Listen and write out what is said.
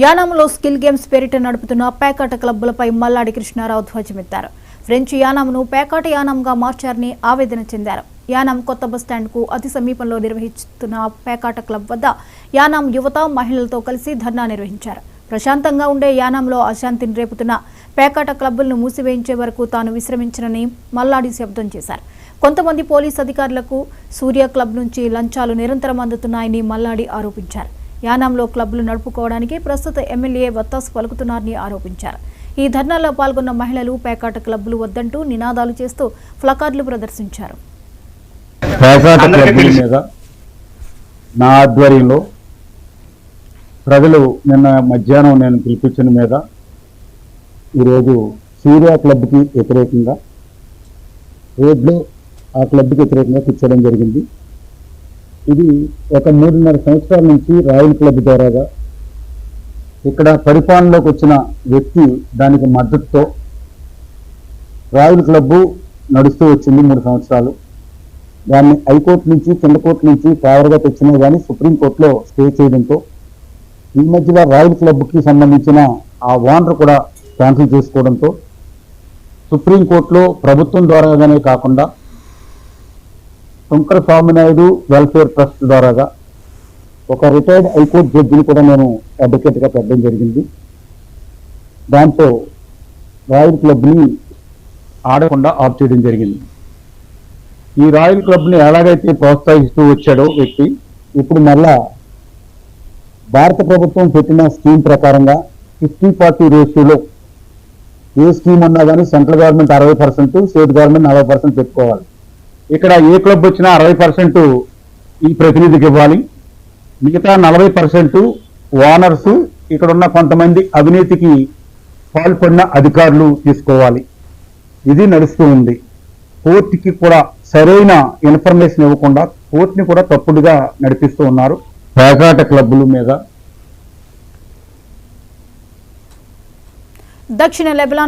యానాంలో skill games పేరిట నడుపుతున్న పేకాట క్లబ్బులపై మల్లాడి కృష్ణారావు ధ్వజమెత్తారు. ఫ్రెంచ్ యానాంను పేకాట యానాంగా మార్చారని ఆవేదన చెందారు. యానాం కొత్త బస్టాండ్కు అతి సమీపంలో నిర్వహిస్తున్న పేకాట క్లబ్ వద్ద యానాం యువత మహిళలతో కలిసి ధర్నా నిర్వహించారు. ప్రశాంతంగా ఉండే యానాంలో అశాంతిని రేపుతున్న పేకాట క్లబ్బులను మూసివేయించే వరకు తాను విశ్రమించనని మల్లాడి శబ్దం చేశారు. కొంతమంది పోలీస్ అధికారులకు సూర్య క్లబ్ నుంచి లంచాలు నిరంతరం అందుతున్నాయని మల్లాడి ఆరోపించారు. యానాంలో క్లబ్లు నడుపుకోవడానికి ప్రస్తుత ఎమ్మెల్యే వత్తాసు పలుకుతున్నారని ఆరోపించారు. ఈ ధర్నాలో పాల్గొన్న మహిళలు పేకాట క్లబ్లు వద్దంటూ నినాదాలు చేస్తూ ప్లకార్డులు ప్రదర్శించారు. పేకాట క్లబ్బుల మీద నా ఆధ్వర్యంలో ప్రజలు నిన్న మధ్యాహ్నం నేను పిలిపించిన మీద ఈరోజు సూర్య క్లబ్కి వ్యతిరేకంగా రోడ్లో ఆ క్లబ్కి వ్యతిరేకంగా కూర్చోవడం జరిగింది. ఇది ఒక 3.5 సంవత్సరాల నుంచి రాయల్ క్లబ్ ద్వారాగా ఇక్కడ పరిపాలనలోకి వచ్చిన వ్యక్తి దానికి మద్దతుతో రాయల్ క్లబ్బు నడుస్తూ వచ్చింది 3 సంవత్సరాలు. దాన్ని హైకోర్టు నుంచి కింద కోర్టు నుంచి ఫేవర్గా తెచ్చినా కానీ సుప్రీంకోర్టులో స్టే చేయడంతో ఈ మధ్యలో రాయల్ క్లబ్కి సంబంధించిన ఆ ఓనర్ కూడా క్యాన్సిల్ చేసుకోవడంతో సుప్రీంకోర్టులో ప్రభుత్వం ద్వారాగానే కాకుండా శంకర స్వామినాయుడు వెల్ఫేర్ ట్రస్ట్ ద్వారాగా ఒక రిటైర్డ్ హైకోర్టు జడ్జిని కూడా నేను అడ్వకేట్గా పెట్టడం జరిగింది. దాంతో రాయల్ క్లబ్ని ఆడకుండా ఆఫ్ చేయడం జరిగింది. ఈ రాయల్ క్లబ్ని ఎలాగైతే ప్రోత్సహిస్తూ వచ్చాడో వ్యక్తి ఇప్పుడు మళ్ళా భారత ప్రభుత్వం పెట్టిన స్కీమ్ ప్రకారంగా 50-40 రేషియోలో ఏ స్కీమ్ ఉన్నా కానీ సెంట్రల్ గవర్నమెంట్ 60%, స్టేట్ గవర్నమెంట్ 40% పెట్టుకోవాలి. ఇక్కడ ఏ క్లబ్ వచ్చినా 60% ఈ ప్రతినిధికి ఇవ్వాలి. మిగతా 40% ఓనర్స్ ఇక్కడ ఉన్న కొంతమంది అవినీతికి పాల్పడిన అధికారులు తీసుకోవాలి. ఇది నడుస్తూ ఉంది. కోర్టుకి కూడా సరైన ఇన్ఫర్మేషన్ ఇవ్వకుండా కోర్టుని కూడా తప్పుడుగా నడిపిస్తూ ఉన్నారు. పేకాట క్లబ్బుల మీద దక్షిణ లెబనాన్